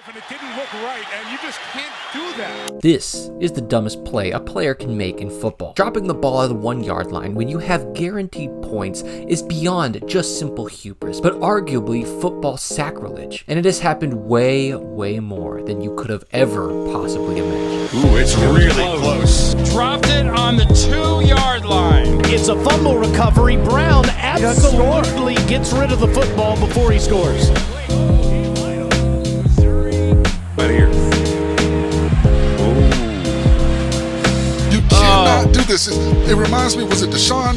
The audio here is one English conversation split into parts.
And it didn't look right, and you just can't do that. This is the dumbest play a player can make in football. Dropping the ball at the 1 yard line when you have guaranteed points is beyond just simple hubris, but arguably football sacrilege. And it has happened way more than you could have ever possibly imagined. Ooh, it's really close. Dropped it on the 2 yard line. It's a fumble recovery. Brown absolutely gets rid of the football before he scores. Do this. It reminds me, was it DeSean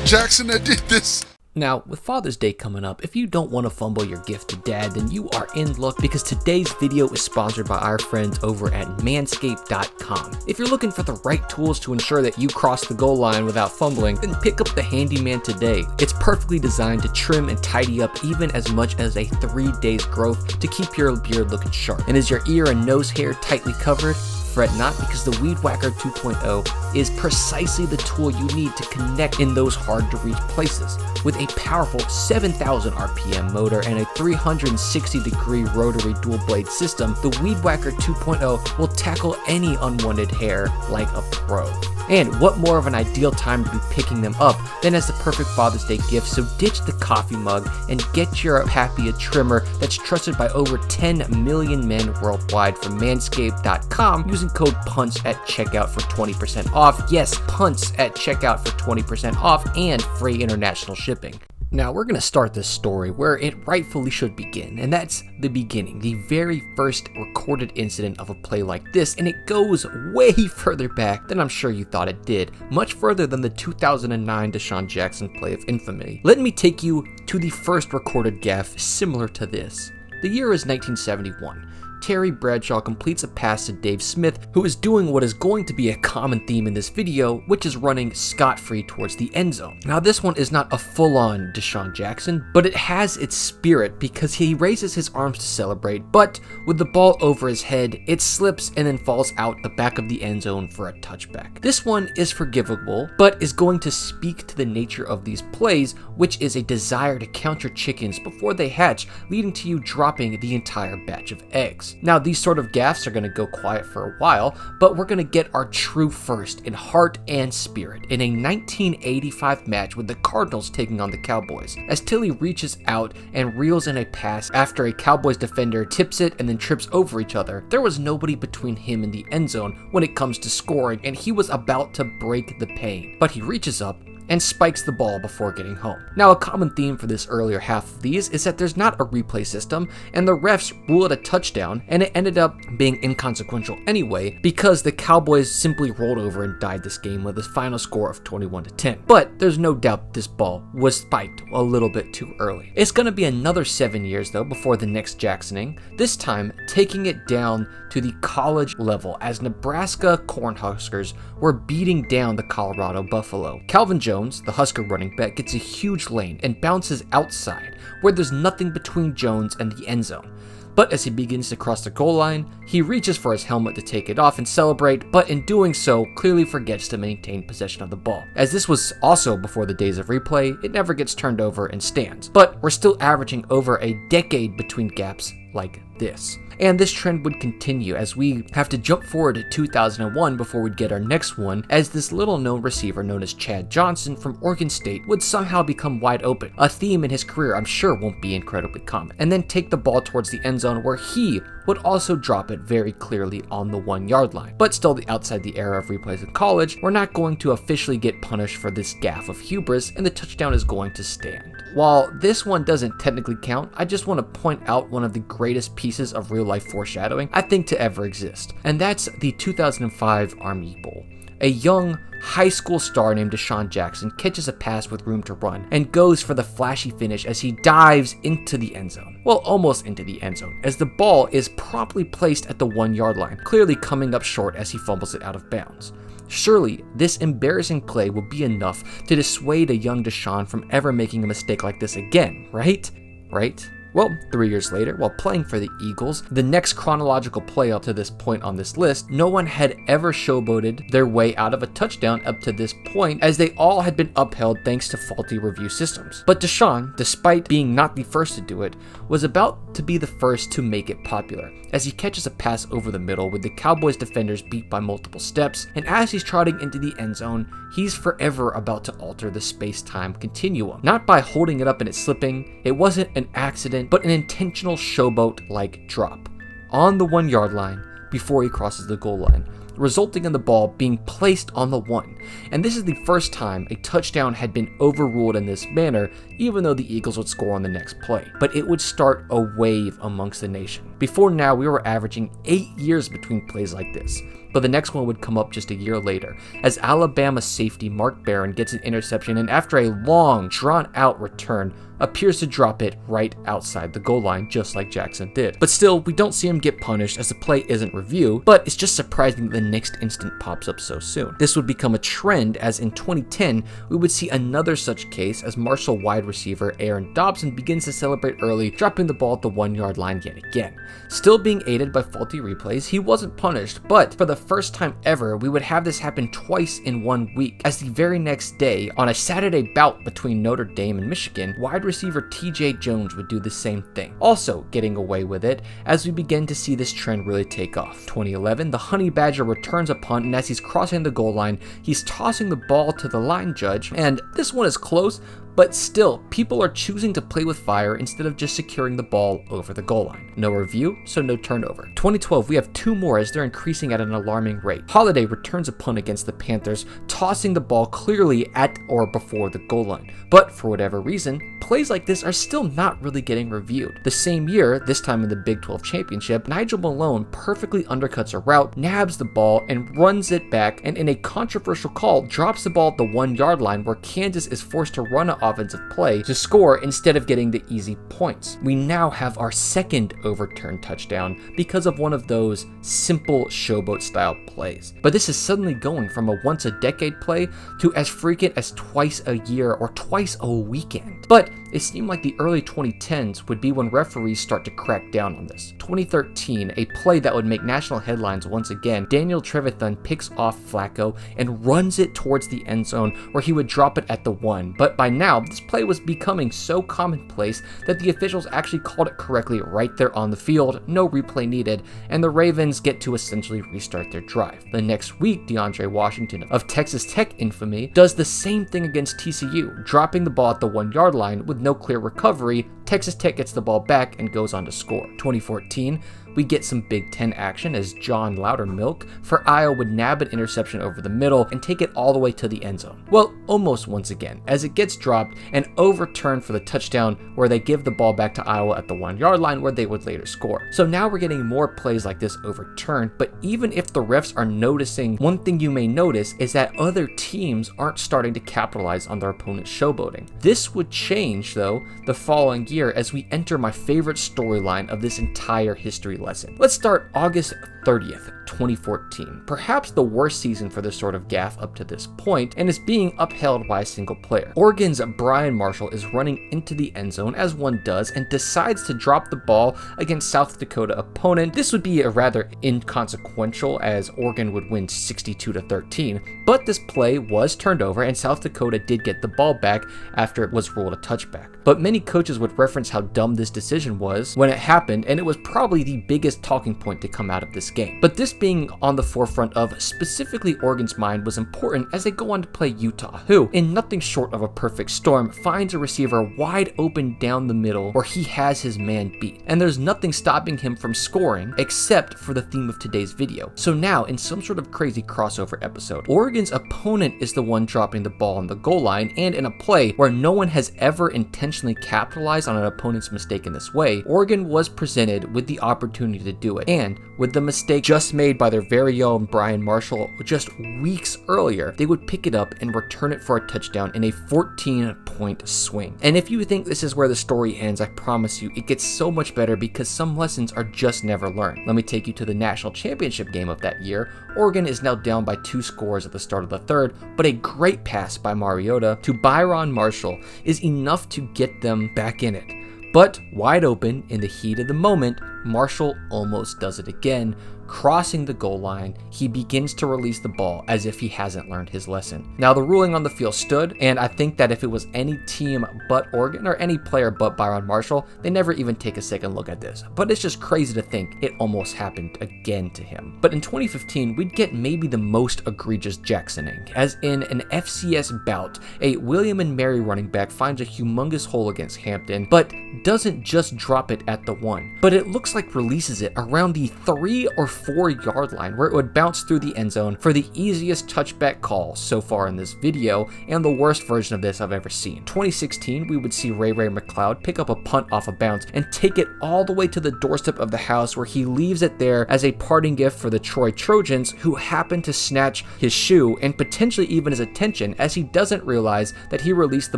Jackson that did this? Now, with Father's Day coming up, if you don't want to fumble your gift to dad, then you are in luck because today's video is sponsored by our friends over at manscaped.com. If you're looking for the right tools to ensure that you cross the goal line without fumbling, then pick up the Handyman today. It's perfectly designed to trim and tidy up even as much as a 3 days growth to keep your beard looking sharp. And is your ear and nose hair tightly covered? Fret not, because the Weed Whacker 2.0 is precisely the tool you need to connect in those hard to reach places. With a powerful 7,000 RPM motor and a 360 degree rotary dual blade system, the Weed Whacker 2.0 will tackle any unwanted hair like a pro. And what more of an ideal time to be picking them up than as the perfect Father's Day gift? So ditch the coffee mug and get your happy a trimmer that's trusted by over 10 million men worldwide from manscaped.com using code PUNTS at checkout for 20% off. Yes, PUNTS at checkout for 20% off and free international shipping. Now, we're going to start this story where it rightfully should begin, and that's the beginning, the very first recorded incident of a play like this, and it goes way further back than I'm sure you thought it did, much further than the 2009 DeSean Jackson play of infamy. Let me take you to the first recorded gaffe similar to this. The year is 1971. Terry Bradshaw completes a pass to Dave Smith, who is doing what is going to be a common theme in this video, which is running scot-free towards the end zone. Now, this one is not a full-on DeSean Jackson, but it has its spirit because he raises his arms to celebrate, but with the ball over his head, it slips and then falls out the back of the end zone for a touchback. This one is forgivable, but is going to speak to the nature of these plays, which is a desire to count your chickens before they hatch, leading to you dropping the entire batch of eggs. Now, these sort of gaffes are going to go quiet for a while, but we're going to get our true first in heart and spirit in a 1985 match with the Cardinals taking on the Cowboys, as Tilly reaches out and reels in a pass after a Cowboys defender tips it and then trips over each other. There was nobody between him and the end zone when it comes to scoring, and he was about to break the pain, but he reaches up and spikes the ball before getting home. Now, a common theme for this earlier half of these is that there's not a replay system, and the refs rule it a touchdown, and it ended up being inconsequential anyway because the Cowboys simply rolled over and died this game with a final score of 21-10. But there's no doubt this ball was spiked a little bit too early. It's going to be another 7 years though before the next Jacksoning, this time taking it down to the college level as Nebraska Cornhuskers were beating down the Colorado Buffalo. Calvin Jones, the Husker running back, gets a huge lane and bounces outside where there's nothing between Jones and the end zone. But as he begins to cross the goal line, he reaches for his helmet to take it off and celebrate, but in doing so, clearly forgets to maintain possession of the ball. As this was also before the days of replay, it never gets turned over and stands. But we're still averaging over a decade between gaps like this. And this trend would continue as we have to jump forward to 2001 before we'd get our next one, as this little known receiver known as Chad Johnson from Oregon State would somehow become wide open. A theme in his career I'm sure won't be incredibly common. And then take the ball towards the end zone where he would also drop it very clearly on the 1 yard line. But still outside the era of replays in college, we're not going to officially get punished for this gaffe of hubris, and the touchdown is going to stand. While this one doesn't technically count, I just want to point out one of the greatest pieces of real life foreshadowing I think to ever exist, and that's the 2005 Army Bowl. A young high school star named DeSean Jackson catches a pass with room to run and goes for the flashy finish as he dives into the end zone. Well, almost into the end zone, as the ball is promptly placed at the 1 yard line, clearly coming up short as he fumbles it out of bounds. Surely, this embarrassing play will be enough to dissuade a young DeSean from ever making a mistake like this again, right? Right? Well, 3 years later, while playing for the Eagles, the next chronological play up to this point on this list, no one had ever showboated their way out of a touchdown up to this point, as they all had been upheld thanks to faulty review systems. But DeSean, despite being not the first to do it, was about to be the first to make it popular, as he catches a pass over the middle with the Cowboys defenders beat by multiple steps, and as he's trotting into the end zone, he's forever about to alter the space-time continuum. Not by holding it up and it slipping, it wasn't an accident, but an intentional showboat-like drop on the 1 yard line before he crosses the goal line, resulting in the ball being placed on the 1. And this is the first time a touchdown had been overruled in this manner, even though the Eagles would score on the next play. But it would start a wave amongst the nation. Before now, we were averaging 8 years between plays like this, but the next one would come up just a year later, as Alabama safety Mark Barron gets an interception and after a long, drawn-out return, appears to drop it right outside the goal line, just like Jackson did. But still, we don't see him get punished as the play isn't reviewed, but it's just surprising that the next instant pops up so soon. This would become a trend, as in 2010, we would see another such case as Marshall wide receiver Aaron Dobson begins to celebrate early, dropping the ball at the 1 yard line yet again. Still being aided by faulty replays, he wasn't punished, but for the first time ever, we would have this happen twice in 1 week, as the very next day, on a Saturday bout between Notre Dame and Michigan, wide receiver TJ Jones would do the same thing, also getting away with it as we begin to see this trend really take off. 2011, the Honey Badger returns a punt, and as he's crossing the goal line, he's tossing the ball to the line judge, and this one is close, but still, people are choosing to play with fire instead of just securing the ball over the goal line. No review, so no turnover. 2012, we have 2 more as they're increasing at an alarming rate. Holiday returns a punt against the Panthers, tossing the ball clearly at or before the goal line. But for whatever reason, plays like this are still not really getting reviewed. The same year, this time in the Big 12 Championship, Nigel Malone perfectly undercuts a route, nabs the ball, and runs it back, and in a controversial call, drops the ball at the 1 yard line where Kansas is forced to run an offensive play to score instead of getting the easy points. We now have our second overturned touchdown because of one of those simple showboat style plays. But this is suddenly going from a once a decade play to as frequent as twice a year or twice a weekend. But it seemed like the early 2010s would be when referees start to crack down on this. 2013, a play that would make national headlines once again, Daniel Trevathan picks off Flacco and runs it towards the end zone where he would drop it at the 1. But by now, this play was becoming so commonplace that the officials actually called it correctly right there on the field, no replay needed, and the Ravens get to essentially restart their drive. The next week, DeAndre Washington of Texas Tech infamy does the same thing against TCU, dropping the ball at the 1 yard line with no clear recovery. Texas Tech gets the ball back and goes on to score. 2014, we get some Big Ten action as John Loudermilk for Iowa would nab an interception over the middle and take it all the way to the end zone. Well, almost once again, as it gets dropped and overturned for the touchdown where they give the ball back to Iowa at the 1 yard line where they would later score. So now we're getting more plays like this overturned, but even if the refs are noticing, one thing you may notice is that other teams aren't starting to capitalize on their opponent's showboating. This would change, though, the following year as we enter my favorite storyline of this entire history lesson. Let's start August 30th, 2014. Perhaps the worst season for this sort of gaffe up to this point, and is being upheld by a single player. Oregon's Byron Marshall is running into the end zone as one does and decides to drop the ball against South Dakota opponent. This would be a rather inconsequential as Oregon would win 62-13, but this play was turned over and South Dakota did get the ball back after it was ruled a touchback. But many coaches would reference how dumb this decision was when it happened, and it was probably the biggest talking point to come out of this game. But this being on the forefront of specifically Oregon's mind was important as they go on to play Utah, who, in nothing short of a perfect storm, finds a receiver wide open down the middle where he has his man beat. And there's nothing stopping him from scoring except for the theme of today's video. So now, in some sort of crazy crossover episode, Oregon's opponent is the one dropping the ball on the goal line, and in a play where no one has ever intentionally capitalized on an opponent's mistake in this way, Oregon was presented with the opportunity to do it. And with the mistake just made by their very own Byron Marshall just weeks earlier, they would pick it up and return it for a touchdown in a 14-point swing. And if you think this is where the story ends, I promise you it gets so much better because some lessons are just never learned. Let me take you to the national championship game of that year. Oregon is now down by 2 scores at the start of the third, but a great pass by Mariota to Byron Marshall is enough to get them back in it. But wide open in the heat of the moment, Marshall almost does it again, crossing the goal line, he begins to release the ball as if he hasn't learned his lesson. Now, the ruling on the field stood, and I think that if it was any team but Oregon or any player but Byron Marshall, they never even take a second look at this. But it's just crazy to think it almost happened again to him. But in 2015, we'd get maybe the most egregious Jacksoning, as in an FCS bout, a William and Mary running back finds a humongous hole against Hampton, but doesn't just drop it at the 1, but it looks like releases it around the 3 or 4 yard line, where it would bounce through the end zone for the easiest touchback call so far in this video, and the worst version of this I've ever seen. 2016, we would see Ray McLeod pick up a punt off a bounce and take it all the way to the doorstep of the house, where he leaves it there as a parting gift for the Troy Trojans, who happen to snatch his shoe and potentially even his attention, as he doesn't realize that he released the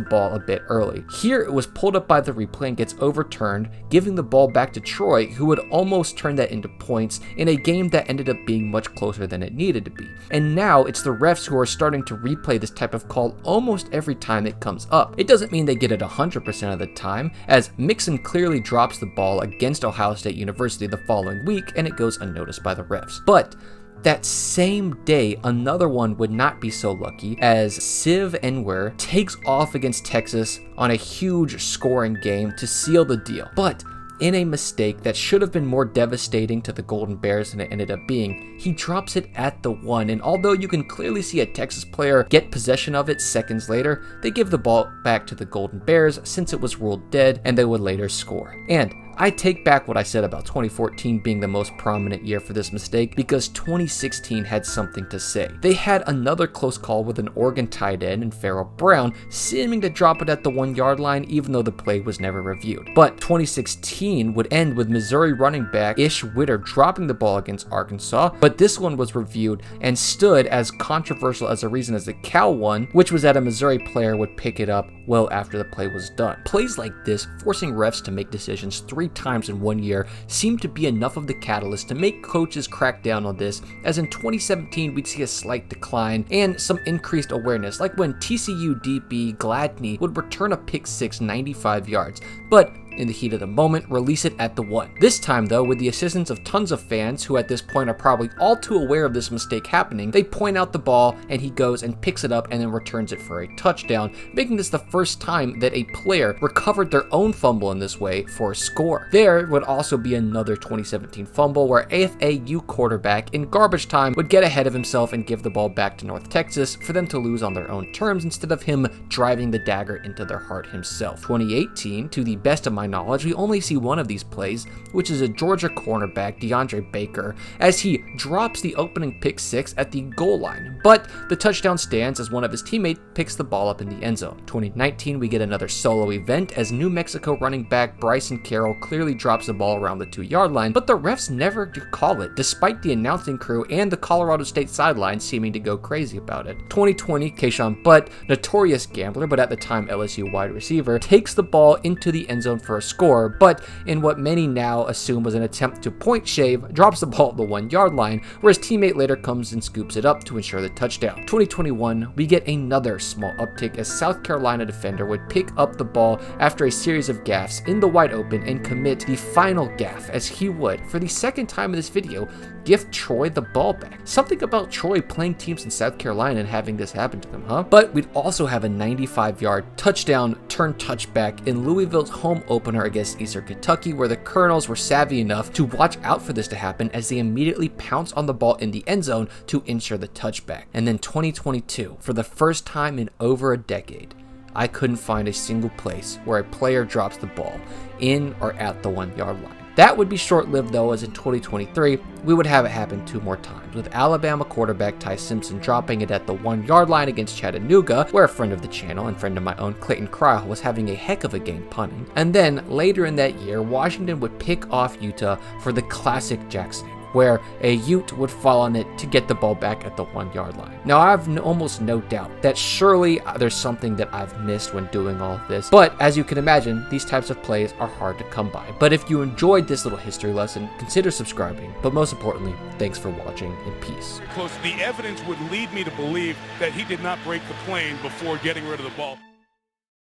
ball a bit early. Here it was pulled up by the replay and gets overturned, giving the ball back to Troy, who would almost turn that into points in a game that ended up being much closer than it needed to be. And now it's the refs who are starting to replay this type of call almost every time it comes up. It doesn't mean they get it 100% of the time, as Mixon clearly drops the ball against Ohio State University the following week and it goes unnoticed by the refs. But that same day, another one would not be so lucky, as Siv Enwer takes off against Texas on a huge scoring game to seal the deal. But in a mistake that should have been more devastating to the Golden Bears than it ended up being, he drops it at the 1, and although you can clearly see a Texas player get possession of it seconds later, they give the ball back to the Golden Bears since it was ruled dead, and they would later score. And I take back what I said about 2014 being the most prominent year for this mistake, because 2016 had something to say. They had another close call with an Oregon tight end in Farrell Brown seeming to drop it at the 1 yard line, even though the play was never reviewed. But 2016 would end with Missouri running back Ish Witter dropping the ball against Arkansas, but this one was reviewed and stood as controversial as a reason as the Cal one, which was that a Missouri player would pick it up well after the play was done. Plays like this, forcing refs to make decisions 3 times in 1 year, seemed to be enough of the catalyst to make coaches crack down on this, as in 2017 we'd see a slight decline and some increased awareness, like when TCU DB Gladney would return a pick 6 95 yards, but in the heat of the moment, release it at the 1. This time though, with the assistance of tons of fans who at this point are probably all too aware of this mistake happening, they point out the ball and he goes and picks it up and then returns it for a touchdown, making this the first time that a player recovered their own fumble in this way for a score. There would also be another 2017 fumble where AFAU quarterback in garbage time would get ahead of himself and give the ball back to North Texas for them to lose on their own terms instead of him driving the dagger into their heart himself. 2018, to the best of my knowledge, we only see one of these plays, which is a Georgia cornerback, DeAndre Baker, as he drops the opening pick 6 at the goal line, but the touchdown stands as one of his teammates picks the ball up in the end zone. 2019, we get another solo event as New Mexico running back Bryson Carroll clearly drops the ball around the 2 yard line, but the refs never do call it, despite the announcing crew and the Colorado State sideline seeming to go crazy about it. 2020, Keyshawn Butt, notorious gambler, but at the time LSU wide receiver, takes the ball into the end zone for a score, but in what many now assume was an attempt to point shave, drops the ball at the 1 yard line, where his teammate later comes and scoops it up to ensure the touchdown. 2021, we get another small uptick as South Carolina defender would pick up the ball after a series of gaffes in the wide open and commit the final gaffe, as he would, for the second time in this video, give Troy the ball back. Something about Troy playing teams in South Carolina and having this happen to them, huh? But we'd also have a 95-yard touchdown turn touchback in Louisville's home opener against Eastern Kentucky, where the Colonels were savvy enough to watch out for this to happen as they immediately pounce on the ball in the end zone to ensure the touchback. And then 2022, for the first time in over a decade, I couldn't find a single place where a player drops the ball in or at the 1 yard line. That would be short-lived though, as in 2023, we would have it happen 2 more times, with Alabama quarterback Ty Simpson dropping it at the 1 yard line against Chattanooga, where a friend of the channel and friend of my own, Clayton Cryle, was having a heck of a game punting. And then later in that year, Washington would pick off Utah for the classic Jackson, where a Ute would fall on it to get the ball back at the 1 yard line. Now, I have almost no doubt that surely there's something that I've missed when doing all of this, but as you can imagine, these types of plays are hard to come by. But if you enjoyed this little history lesson, consider subscribing, but most importantly, thanks for watching, and peace. Close. The evidence would lead me to believe that he did not break the plane before getting rid of the ball.